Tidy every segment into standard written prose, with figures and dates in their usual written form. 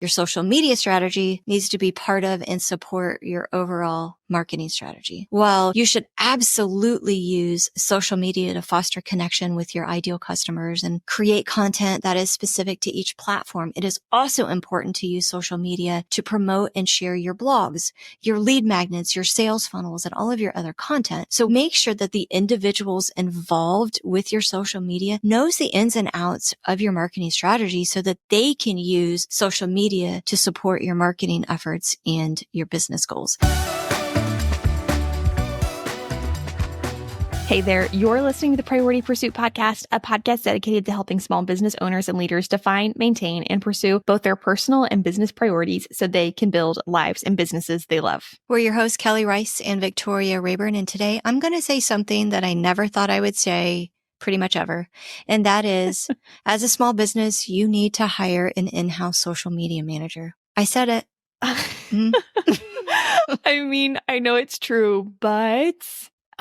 Your social media strategy needs to be part of and support your overall marketing strategy. While you should absolutely use social media to foster connection with your ideal customers and create content that is specific to each platform, it is also important to use social media to promote and share your blogs, your lead magnets, your sales funnels, and all of your other content. So make sure that the individuals involved with your social media knows the ins and outs of your marketing strategy so that they can use social media to support your marketing efforts and your business goals. Hey there, you're listening to the Priority Pursuit Podcast, a podcast dedicated to helping small business owners and leaders define, maintain, and pursue both their personal and business priorities so they can build lives and businesses they love. We're your hosts, Kelly Rice and Victoria Rayburn, and today I'm going to say something that I never thought I would say pretty much ever, and that is, as a small business, you need to hire an in-house social media manager. I said it. I mean, I know it's true, but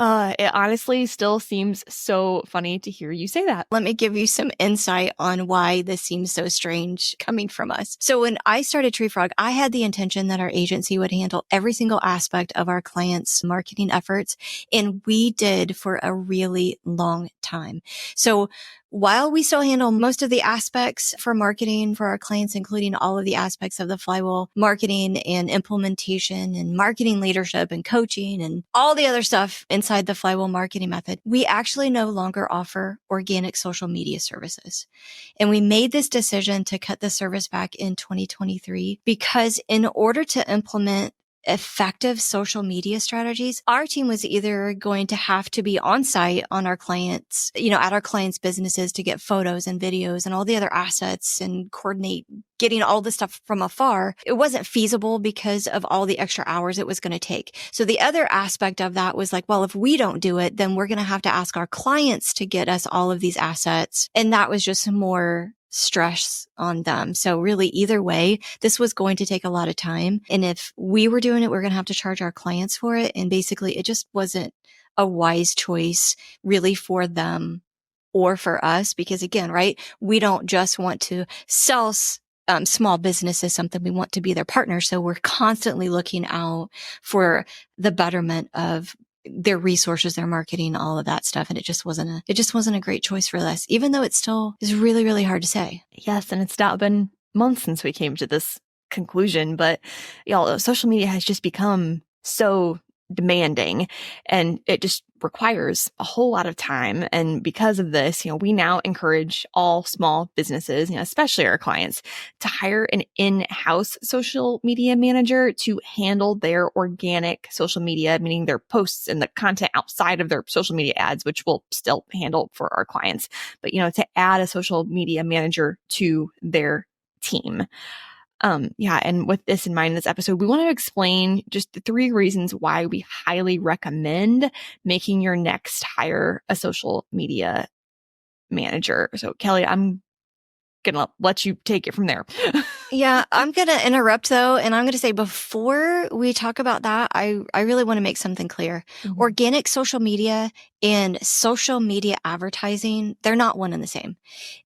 it honestly still seems so funny to hear you say that. Let me give you some insight on why this seems so strange coming from us. So when I started Treefrog, I had the intention that our agency would handle every single aspect of our clients' marketing efforts, and we did for a really long time. So while we still handle most of the aspects for marketing for our clients, including all of the aspects of the Flywheel marketing and implementation and marketing leadership and coaching and all the other stuff inside the Flywheel marketing method, we actually no longer offer organic social media services. And we made this decision to cut the service back in 2023 because in order to implement effective social media strategies, our team was either going to have to be on site on our clients, at our clients' businesses to get photos and videos and all the other assets and coordinate getting all this stuff from afar. It wasn't feasible because of all the extra hours it was going to take. So the other aspect of that was like, well, if we don't do it, then we're going to have to ask our clients to get us all of these assets. And that was just more stress on them. So really, either way, this was going to take a lot of time. And if we were doing it, we're going to have to charge our clients for it. And basically, it just wasn't a wise choice really for them or for us. Because again, right, we don't just want to sell small businesses something. We want to be their partner. So we're constantly looking out for the betterment of their resources, their marketing, all of that stuff. And it just wasn't a great choice for us, even though it still is really, really hard to say. Yes. And it's now been months since we came to this conclusion, but y'all, social media has just become so demanding and it just requires a whole lot of time. And because of this, we now encourage all small businesses, especially our clients, to hire an in-house social media manager to handle their organic social media, meaning their posts and the content outside of their social media ads, which we'll still handle for our clients. But, to add a social media manager to their team. And with this in mind, in this episode, we want to explain just the 3 reasons why we highly recommend making your next hire a social media manager. So Kelly, I'm going to let you take it from there. Yeah, I'm going to interrupt though. And I'm going to say before we talk about that, I really want to make something clear. Mm-hmm. Organic social media and social media advertising, they're not one and the same.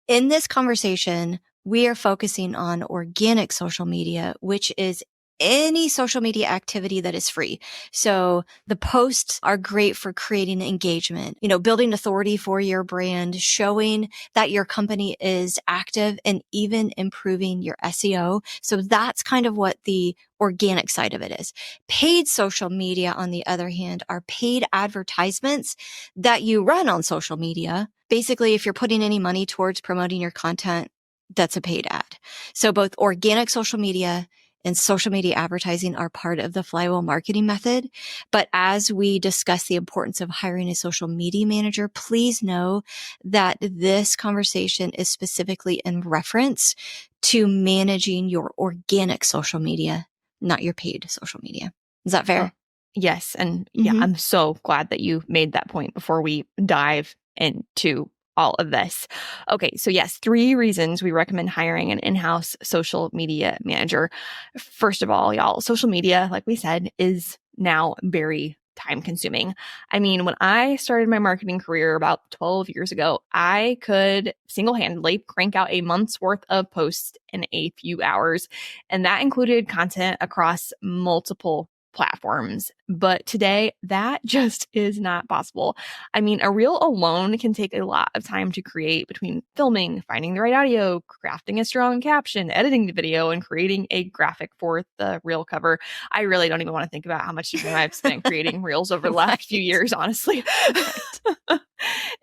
In this conversation, we are focusing on organic social media, which is any social media activity that is free. So the posts are great for creating engagement, building authority for your brand, showing that your company is active and even improving your SEO. So that's kind of what the organic side of it is. Paid social media, on the other hand, are paid advertisements that you run on social media. Basically, if you're putting any money towards promoting your content, that's a paid ad. So both organic social media and social media advertising are part of the Flywheel marketing method. But as we discuss the importance of hiring a social media manager, please know that this conversation is specifically in reference to managing your organic social media, not your paid social media. Is that fair? Yes. And yeah, I'm so glad that you made that point before we dive into all of this. Okay. So yes, 3 reasons we recommend hiring an in-house social media manager. First of all, y'all, social media, like we said, is now very time consuming. I mean, when I started my marketing career about 12 years ago, I could single-handedly crank out a month's worth of posts in a few hours. And that included content across multiple platforms. But today, that just is not possible. I mean, a reel alone can take a lot of time to create between filming, finding the right audio, crafting a strong caption, editing the video, and creating a graphic for the reel cover. I really don't even want to think about how much time I've spent creating reels over the last few years, honestly.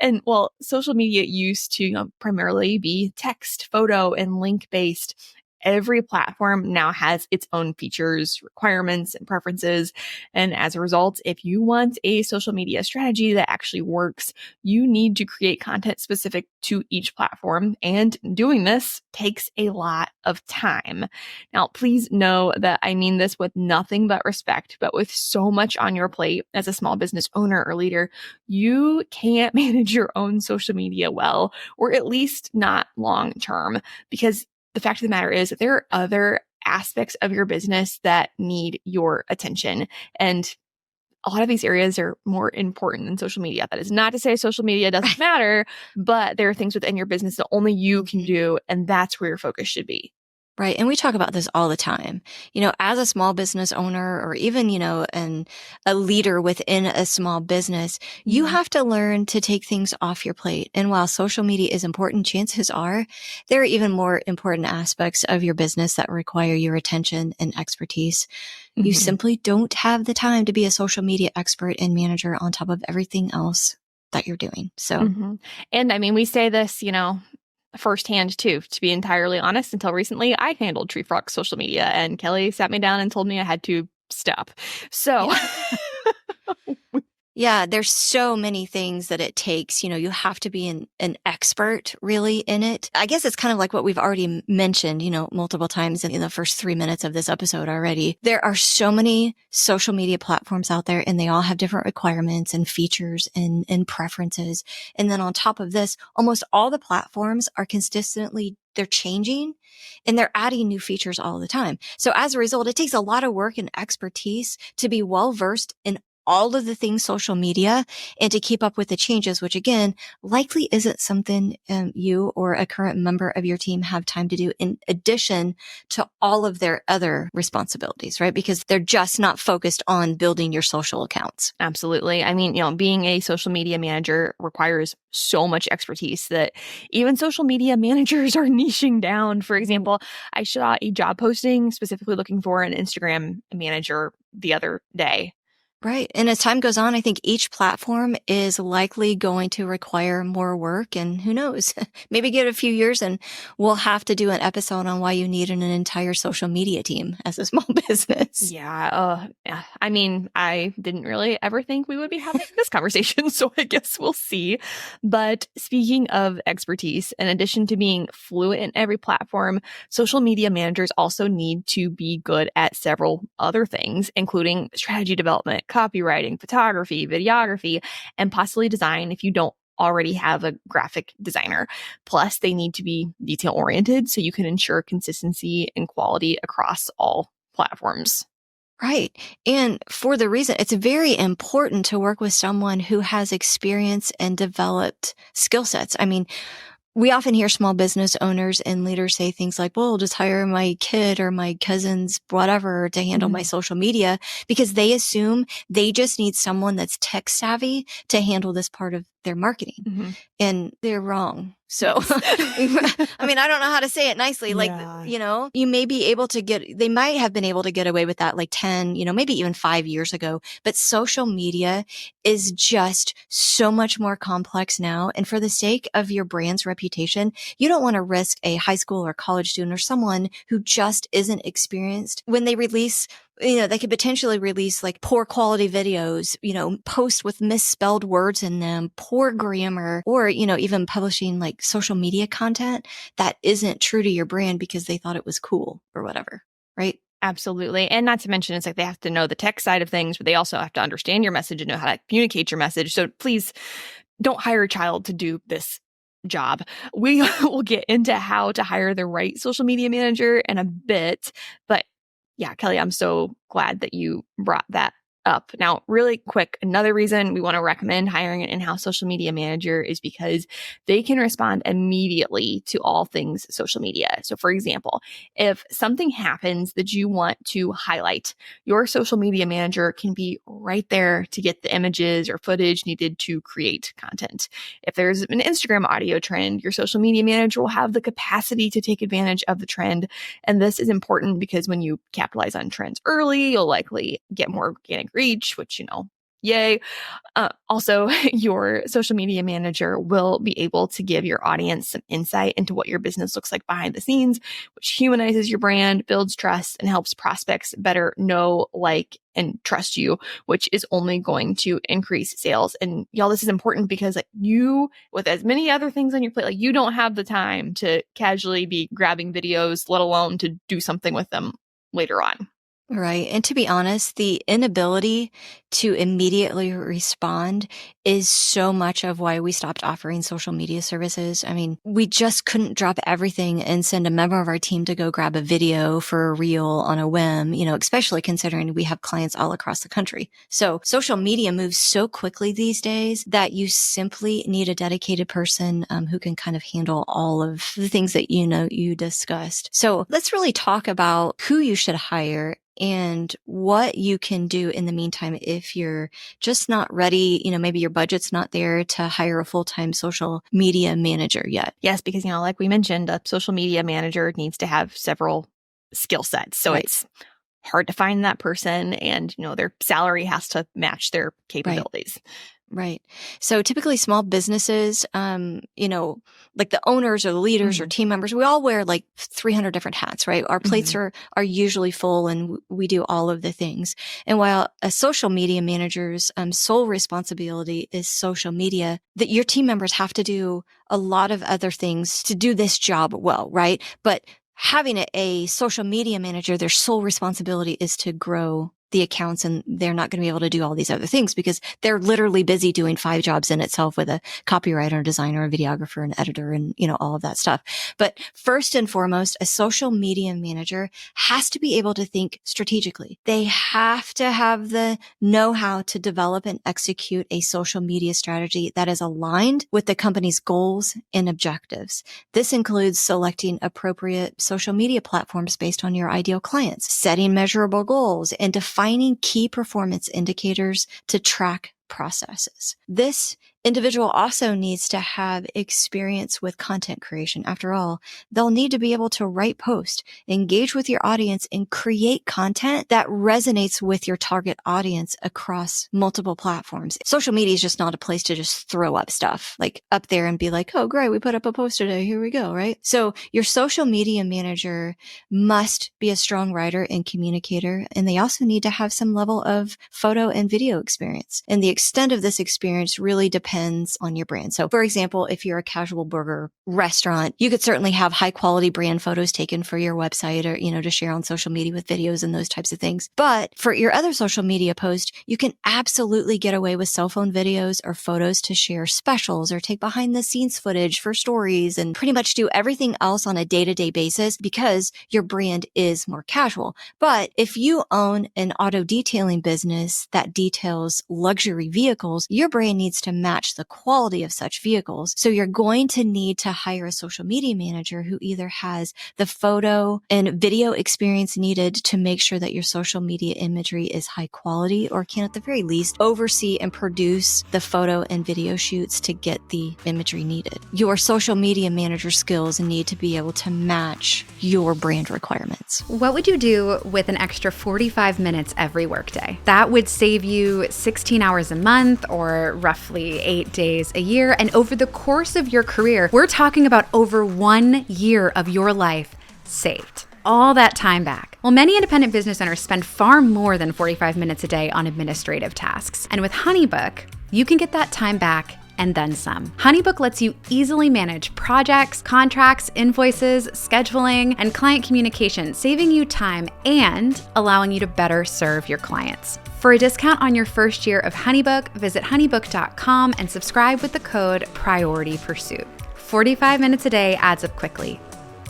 And well, social media used to primarily be text, photo, and link based. Every platform now has its own features, requirements, and preferences. And as a result, if you want a social media strategy that actually works, you need to create content specific to each platform. And doing this takes a lot of time. Now, please know that I mean this with nothing but respect, but with so much on your plate as a small business owner or leader, you can't manage your own social media well, or at least not long term, because the fact of the matter is that there are other aspects of your business that need your attention. And a lot of these areas are more important than social media. That is not to say social media doesn't matter, but there are things within your business that only you can do. And that's where your focus should be. Right. And we talk about this all the time. As a small business owner or even, a leader within a small business, you have to learn to take things off your plate. And while social media is important, chances are there are even more important aspects of your business that require your attention and expertise. You simply don't have the time to be a social media expert and manager on top of everything else that you're doing. So, and I mean, we say this, firsthand too, to be entirely honest. Until recently, I handled Treefrog's social media, and Kelly sat me down and told me I had to stop. So yeah, there's so many things that it takes. You have to be an expert really in it. I guess it's kind of like what we've already mentioned, multiple times in the first 3 minutes of this episode already. There are so many social media platforms out there, and they all have different requirements and features and preferences. And then on top of this, almost all the platforms are they're changing and they're adding new features all the time. So as a result, it takes a lot of work and expertise to be well versed in all of the things social media and to keep up with the changes, which again, likely isn't something you or a current member of your team have time to do in addition to all of their other responsibilities, right? Because they're just not focused on building your social accounts. Absolutely. I mean, being a social media manager requires so much expertise that even social media managers are niching down. For example, I saw a job posting specifically looking for an Instagram manager the other day. Right. And as time goes on, I think each platform is likely going to require more work. And who knows, maybe give it a few years and we'll have to do an episode on why you need an entire social media team as a small business. Yeah. I mean, I didn't really ever think we would be having this conversation, so I guess we'll see. But speaking of expertise, in addition to being fluent in every platform, social media managers also need to be good at several other things, including strategy development, copywriting, photography, videography, and possibly design if you don't already have a graphic designer. Plus, they need to be detail oriented so you can ensure consistency and quality across all platforms. Right. And for the reason, it's very important to work with someone who has experience and developed skill sets. I mean, we often hear small business owners and leaders say things like, well, I'll just hire my kid or my cousin's whatever to handle my social media, because they assume they just need someone that's tech savvy to handle this part of their marketing. And they're wrong. So, I mean, I don't know how to say it nicely. Like, you may be able to they might have been able to get away with that like 10, maybe even 5 years ago, but social media is just so much more complex now. And for the sake of your brand's reputation, you don't want to risk a high school or college student or someone who just isn't experienced when they release they could potentially release like poor quality videos, posts with misspelled words in them, poor grammar, or, even publishing like social media content that isn't true to your brand because they thought it was cool or whatever. Right. Absolutely. And not to mention, it's like they have to know the tech side of things, but they also have to understand your message and know how to communicate your message. So please don't hire a child to do this job. We will get into how to hire the right social media manager in a bit, but yeah, Kelly, I'm so glad that you brought that up. Now, really quick, another reason we want to recommend hiring an in-house social media manager is because they can respond immediately to all things social media. So for example, if something happens that you want to highlight, your social media manager can be right there to get the images or footage needed to create content. If there's an Instagram audio trend, your social media manager will have the capacity to take advantage of the trend. And this is important because when you capitalize on trends early, you'll likely get more organic reach, which, yay. Also, your social media manager will be able to give your audience some insight into what your business looks like behind the scenes, which humanizes your brand, builds trust, and helps prospects better know, like, and trust you, which is only going to increase sales. And y'all, this is important because you, with as many other things on your plate, you don't have the time to casually be grabbing videos, let alone to do something with them later on. Right. And to be honest, the inability to immediately respond is so much of why we stopped offering social media services. I mean, we just couldn't drop everything and send a member of our team to go grab a video for a reel on a whim, especially considering we have clients all across the country. So social media moves so quickly these days that you simply need a dedicated person who can kind of handle all of the things that you discussed. So let's really talk about who you should hire and what you can do in the meantime if you're just not ready, maybe your budget's not there to hire a full-time social media manager yet. Yes, because, like we mentioned, a social media manager needs to have several skill sets. So It's hard to find that person and, their salary has to match their capabilities. Right. So typically small businesses, like the owners or the leaders or team members, we all wear like 300 different hats, right? Our plates are usually full and we do all of the things. And while a social media manager's sole responsibility is social media, that your team members have to do a lot of other things to do this job well, right? But having a social media manager, their sole responsibility is to grow the accounts, and they're not going to be able to do all these other things because they're literally busy doing 5 jobs in itself with a copywriter, a designer, a videographer, an editor, and all of that stuff. But first and foremost, a social media manager has to be able to think strategically. They have to have the know-how to develop and execute a social media strategy that is aligned with the company's goals and objectives. This includes selecting appropriate social media platforms based on your ideal clients, setting measurable goals, and defining key performance indicators to track processes. This individual also needs to have experience with content creation. After all, they'll need to be able to write posts, engage with your audience, and create content that resonates with your target audience across multiple platforms. Social media is just not a place to just throw up stuff like up there and be like, oh, great, we put up a post today. Here we go, right? So your social media manager must be a strong writer and communicator, and they also need to have some level of photo and video experience. And the extent of this experience really depends on your brand. So for example, if you're a casual burger restaurant, you could certainly have high quality brand photos taken for your website or, to share on social media with videos and those types of things. But for your other social media posts, you can absolutely get away with cell phone videos or photos to share specials or take behind the scenes footage for stories and pretty much do everything else on a day-to-day basis because your brand is more casual. But if you own an auto detailing business that details luxury vehicles, your brand needs to match the quality of such vehicles. So you're going to need to hire a social media manager who either has the photo and video experience needed to make sure that your social media imagery is high quality, or can at the very least oversee and produce the photo and video shoots to get the imagery needed. Your social media manager skills need to be able to match your brand requirements. What would you do with an extra 45 minutes every workday? That would save you 16 hours a month or roughly 8 days a year. And over the course of your career, we're talking about over 1 year of your life saved. All that time back. Well, many independent business owners spend far more than 45 minutes a day on administrative tasks. And with HoneyBook, you can get that time back and then some. HoneyBook lets you easily manage projects, contracts, invoices, scheduling, and client communication, saving you time and allowing you to better serve your clients. For a discount on your first year of HoneyBook, visit honeybook.com and subscribe with the code PriorityPursuit. 45 minutes a day adds up quickly.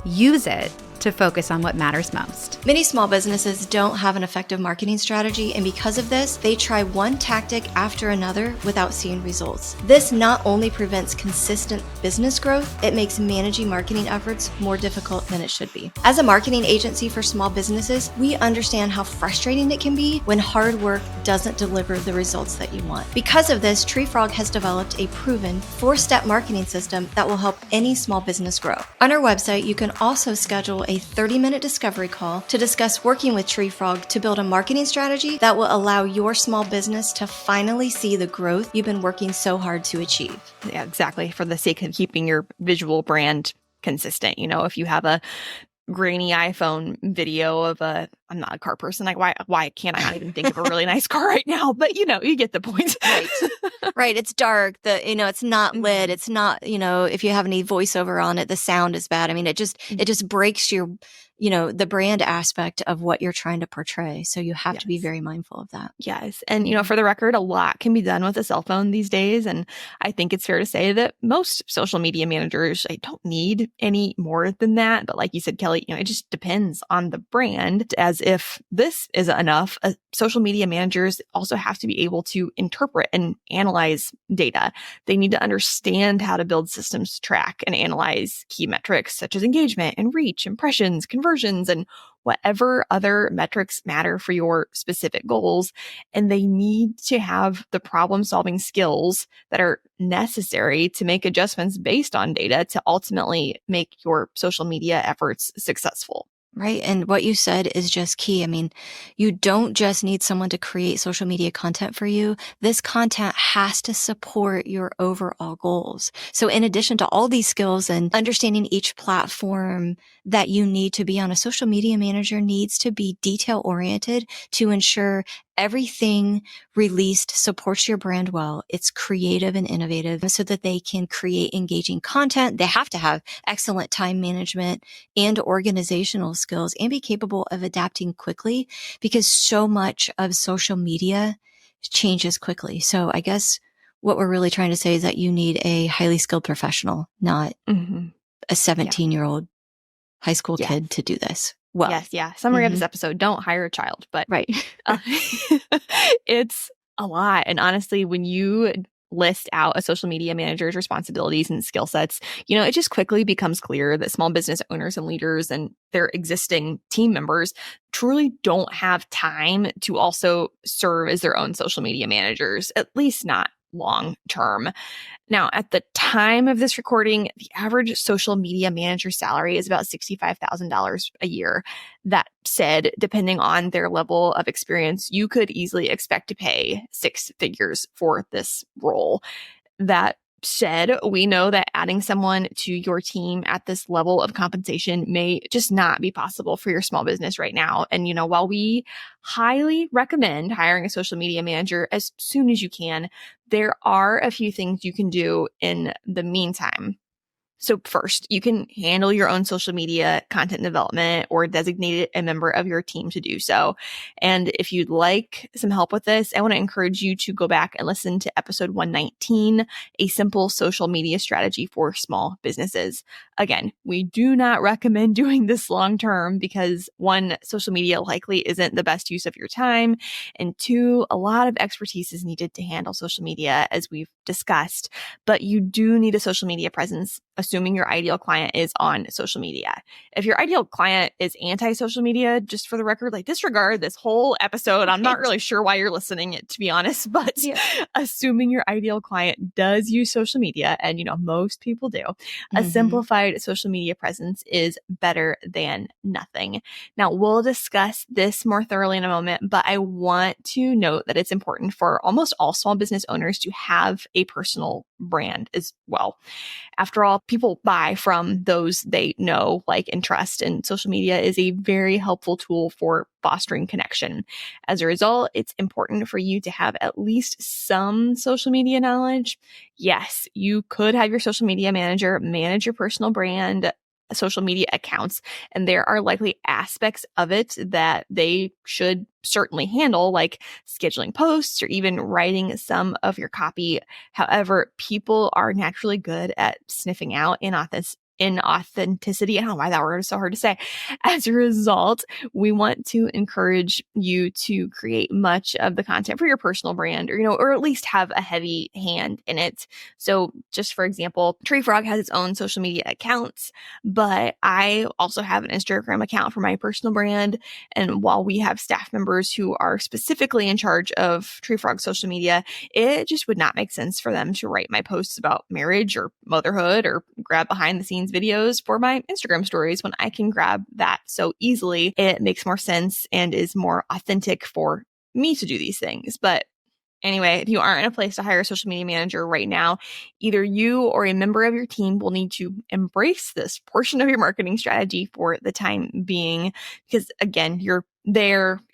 Use it to focus on what matters most. Many small businesses don't have an effective marketing strategy, and because of this, they try one tactic after another without seeing results. This not only prevents consistent business growth, it makes managing marketing efforts more difficult than it should be. As a marketing agency for small businesses, we understand how frustrating it can be when hard work doesn't deliver the results that you want. Because of this, Treefrog has developed a proven 4-step marketing system that will help any small business grow. On our website, you can also schedule a 30-minute discovery call to discuss working with Treefrog to build a marketing strategy that will allow your small business to finally see the growth you've been working so hard to achieve. Yeah, exactly. For the sake of keeping your visual brand consistent. If you have a grainy iPhone video of I'm not a car person. Like, why can't I not even think of a really nice car right now? But you get the point. Right. Right. It's dark. It's not lit. It's not, if you have any voiceover on it, the sound is bad. I mean, it just breaks your, the brand aspect of what you're trying to portray. So you have to be very mindful of that. Yes. And, for the record, a lot can be done with a cell phone these days. And I think it's fair to say that most social media managers, don't need any more than that. But like you said, Kelly, it just depends on the brand. As if this isn't enough, social media managers also have to be able to interpret and analyze data. They need to understand how to build systems to track and analyze key metrics such as engagement and reach, impressions, conversions, and whatever other metrics matter for your specific goals. And they need to have the problem-solving skills that are necessary to make adjustments based on data to ultimately make your social media efforts successful. Right. And what you said is just key. I mean, you don't just need someone to create social media content for you. This content has to support your overall goals. So in addition to all these skills and understanding each platform that you need to be on, a social media manager needs to be detail oriented to ensure everything released supports your brand well. It's creative and innovative so that they can create engaging content. They have to have excellent time management and organizational skills and be capable of adapting quickly, because so much of social media changes quickly. So I guess what we're really trying to say is that you need a highly skilled professional, not a 17-year-old high school kid to do this. Well, yes, yeah. Summary of this episode: don't hire a child, but right. It's a lot. And honestly, when you list out a social media manager's responsibilities and skill sets, it just quickly becomes clear that small business owners and leaders and their existing team members truly don't have time to also serve as their own social media managers, at least not long term. Now, at the time of this recording, the average social media manager salary is about $65,000 a year. That said, depending on their level of experience, you could easily expect to pay 6 figures for this role. That said, we know that adding someone to your team at this level of compensation may just not be possible for your small business right now. And, while we highly recommend hiring a social media manager as soon as you can, there are a few things you can do in the meantime. So first, you can handle your own social media content development or designate a member of your team to do so. And if you'd like some help with this, I want to encourage you to go back and listen to episode 119, A Simple Social Media Strategy for Small Businesses. Again, we do not recommend doing this long term because 1, social media likely isn't the best use of your time. And 2, a lot of expertise is needed to handle social media, as we've discussed. But you do need a social media presence, assuming your ideal client is on social media. If your ideal client is anti-social media, just for the record, disregard this whole episode. I'm not really sure why you're listening, to be honest, but assuming your ideal client does use social media, and most people do, a simplified social media presence is better than nothing. Now, we'll discuss this more thoroughly in a moment, but I want to note that it's important for almost all small business owners to have a personal brand as well. After all, people buy from those they know, like, and trust, and social media is a very helpful tool for fostering connection. As a result, it's important for you to have at least some social media knowledge. Yes, you could have your social media manager manage your personal brand, social media accounts, and there are likely aspects of it that they should certainly handle, like scheduling posts or even writing some of your copy. However, people are naturally good at sniffing out inauthenticity. I don't know why that word is so hard to say. As a result, we want to encourage you to create much of the content for your personal brand, or at least have a heavy hand in it. So just for example, Treefrog has its own social media accounts, but I also have an Instagram account for my personal brand. And while we have staff members who are specifically in charge of Treefrog social media, it just would not make sense for them to write my posts about marriage or motherhood or grab behind the scenes videos for my Instagram stories when I can grab that so easily. It makes more sense and is more authentic for me to do these things. But anyway, if you aren't in a place to hire a social media manager right now, either you or a member of your team will need to embrace this portion of your marketing strategy for the time being, because again, you're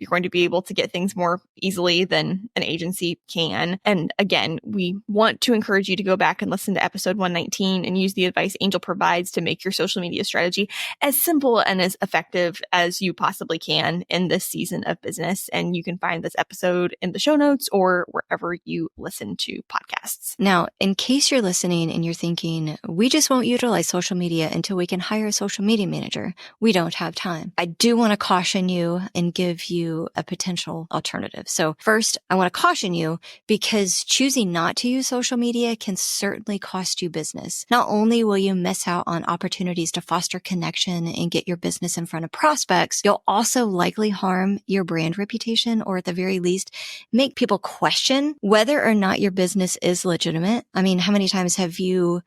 going to be able to get things more easily than an agency can. And again, we want to encourage you to go back and listen to episode 119 and use the advice Angel provides to make your social media strategy as simple and as effective as you possibly can in this season of business. And you can find this episode in the show notes or wherever you listen to podcasts. Now, in case you're listening and you're thinking, we just won't utilize social media until we can hire a social media manager, we don't have time. I do want to caution you and give you a potential alternative. So first, I want to caution you because choosing not to use social media can certainly cost you business. Not only will you miss out on opportunities to foster connection and get your business in front of prospects, you'll also likely harm your brand reputation, or at the very least, make people question whether or not your business is legitimate. I mean, how many times have you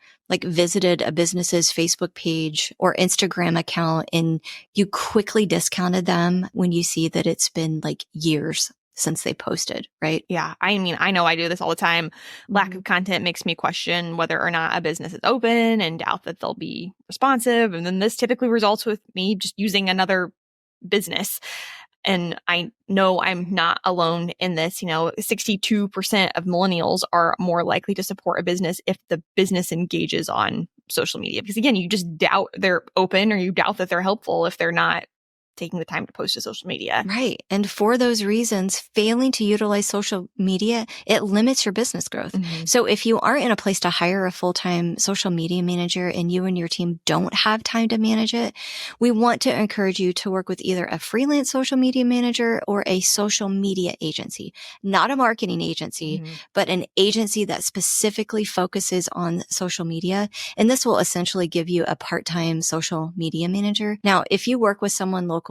visited a business's Facebook page or Instagram account and you quickly discounted them when you see that it's been years since they posted, right? Yeah. I mean, I know I do this all the time. Lack of content makes me question whether or not a business is open and doubt that they'll be responsive. And then this typically results with me just using another business. And I know I'm not alone in this. 62% of millennials are more likely to support a business if the business engages on social media. Because again, you just doubt they're open, or you doubt that they're helpful if they're not taking the time to post to social media. Right. And for those reasons, failing to utilize social media, it limits your business growth. Mm-hmm. So if you aren't in a place to hire a full-time social media manager and you and your team don't have time to manage it, we want to encourage you to work with either a freelance social media manager or a social media agency, not a marketing agency, but an agency that specifically focuses on social media. And this will essentially give you a part-time social media manager. Now, if you work with someone local,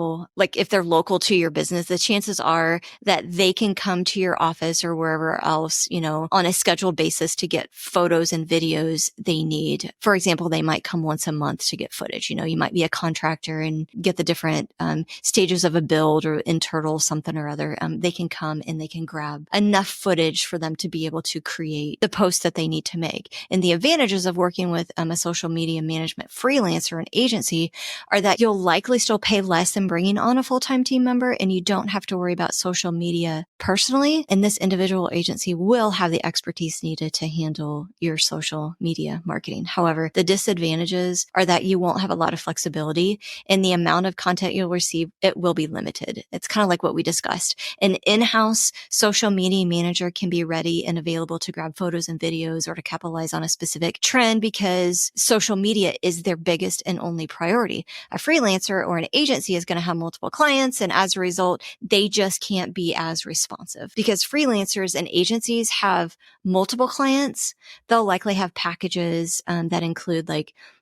if they're local to your business, the chances are that they can come to your office or wherever else, on a scheduled basis to get photos and videos they need. For example, they might come once a month to get footage. You might be a contractor and get the different stages of a build or internal something or other. They can come and they can grab enough footage for them to be able to create the post that they need to make. And the advantages of working with a social media management freelancer or an agency are that you'll likely still pay less than bringing on a full-time team member, and you don't have to worry about social media personally. And this individual agency will have the expertise needed to handle your social media marketing. However, the disadvantages are that you won't have a lot of flexibility, and the amount of content you'll receive, it will be limited. It's kind of like what we discussed. An in-house social media manager can be ready and available to grab photos and videos or to capitalize on a specific trend because social media is their biggest and only priority. A freelancer or an agency is going to have multiple clients, and as a result, they just can't be as responsive. Because freelancers and agencies have multiple clients, they'll likely have packages that include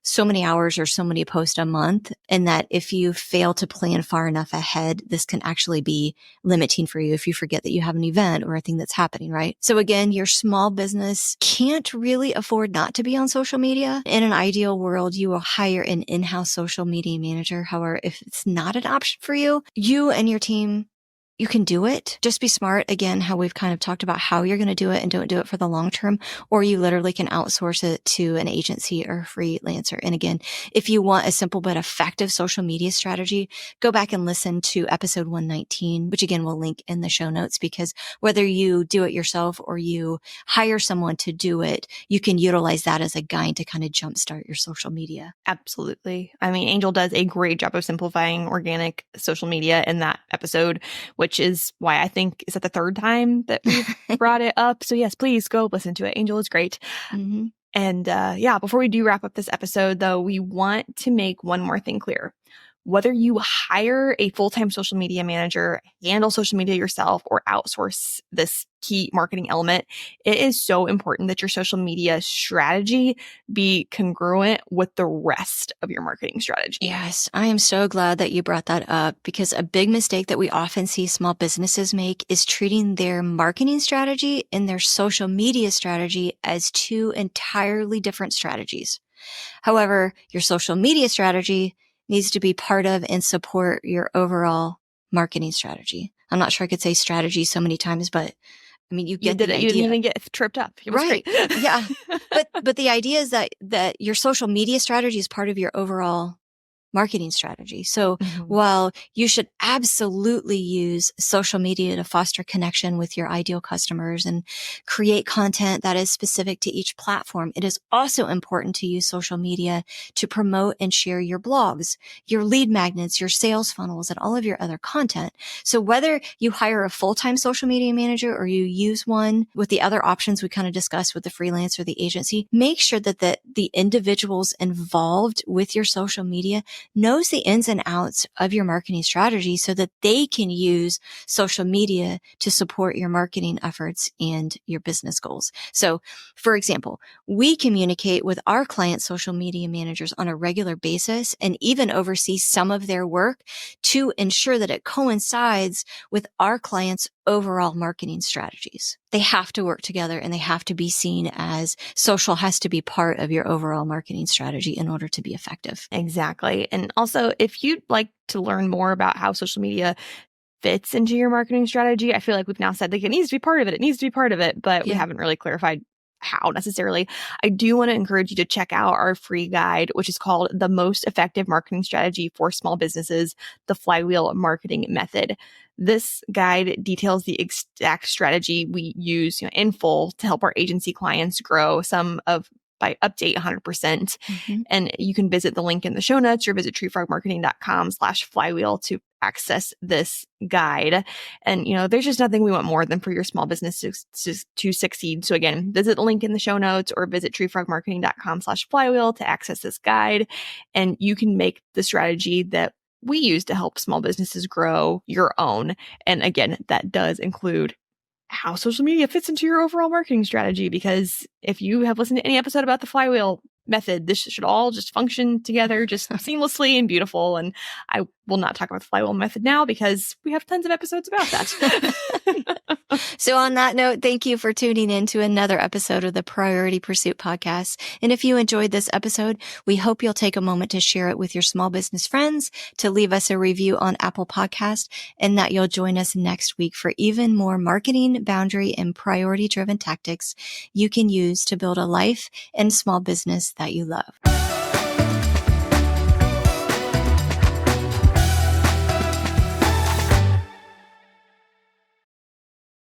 so many hours or so many posts a month, and that if you fail to plan far enough ahead, this can actually be limiting for you if you forget that you have an event or a thing that's happening, right? So again, your small business can't really afford not to be on social media. In an ideal world, you will hire an in-house social media manager. However, if it's not an option for you, you and your team, you can do it. Just be smart. Again, how we've kind of talked about how you're going to do it, and don't do it for the long term, or you literally can outsource it to an agency or a freelancer. And again, if you want a simple but effective social media strategy, go back and listen to episode 119, which again, we'll link in the show notes, because whether you do it yourself or you hire someone to do it, you can utilize that as a guide to kind of jumpstart your social media. Absolutely. I mean, Angel does a great job of simplifying organic social media in that episode, which is why I think, is that the third time that we've brought it up? So yes, please go listen to it. Angel is great. Mm-hmm. And before we do wrap up this episode, though, we want to make one more thing clear. Whether you hire a full-time social media manager, handle social media yourself, or outsource this key marketing element, it is so important that your social media strategy be congruent with the rest of your marketing strategy. Yes, I am so glad that you brought that up, because a big mistake that we often see small businesses make is treating their marketing strategy and their social media strategy as two entirely different strategies. However, your social media strategy needs to be part of and support your overall marketing strategy. I'm not sure I could say strategy so many times, but I mean, you get the idea. You didn't even get tripped up. It was right. Great. Yeah. But the idea is that your social media strategy is part of your overall marketing strategy. So while you should absolutely use social media to foster connection with your ideal customers and create content that is specific to each platform, it is also important to use social media to promote and share your blogs, your lead magnets, your sales funnels, and all of your other content. So whether you hire a full-time social media manager or you use one with the other options we kind of discussed with the freelance or the agency, make sure that the individuals involved with your social media knows the ins and outs of your marketing strategy so that they can use social media to support your marketing efforts and your business goals. So, for example, we communicate with our client social media managers on a regular basis and even oversee some of their work to ensure that it coincides with our clients' overall marketing strategies. They have to work together and they have to be seen as social has to be part of your overall marketing strategy in order to be effective. Exactly. And also, if you'd like to learn more about how social media fits into your marketing strategy, I feel like we've now said like it needs to be part of it. It needs to be part of it, but we haven't really clarified how necessarily. I do want to encourage you to check out our free guide, which is called The Most Effective Marketing Strategy for Small Businesses, the Flywheel Marketing Method. This guide details the exact strategy we use in full to help our agency clients grow, some of by update 100%. And you can visit the link in the show notes or visit treefrogmarketing.com/flywheel to access this guide. And, there's just nothing we want more than for your small business to succeed. So again, visit the link in the show notes or visit treefrogmarketing.com/flywheel to access this guide. And you can make the strategy that we use to help small businesses grow your own. And again, that does include how social media fits into your overall marketing strategy. Because if you have listened to any episode about the Flywheel method, this should all just function together just seamlessly and beautiful. And I will not talk about the Flywheel method now because we have tons of episodes about that. So on that note, thank you for tuning in to another episode of the Priority Pursuit podcast. And if you enjoyed this episode, we hope you'll take a moment to share it with your small business friends, to leave us a review on Apple Podcast, and that you'll join us next week for even more marketing, boundary, and priority-driven tactics you can use to build a life and small business that you love.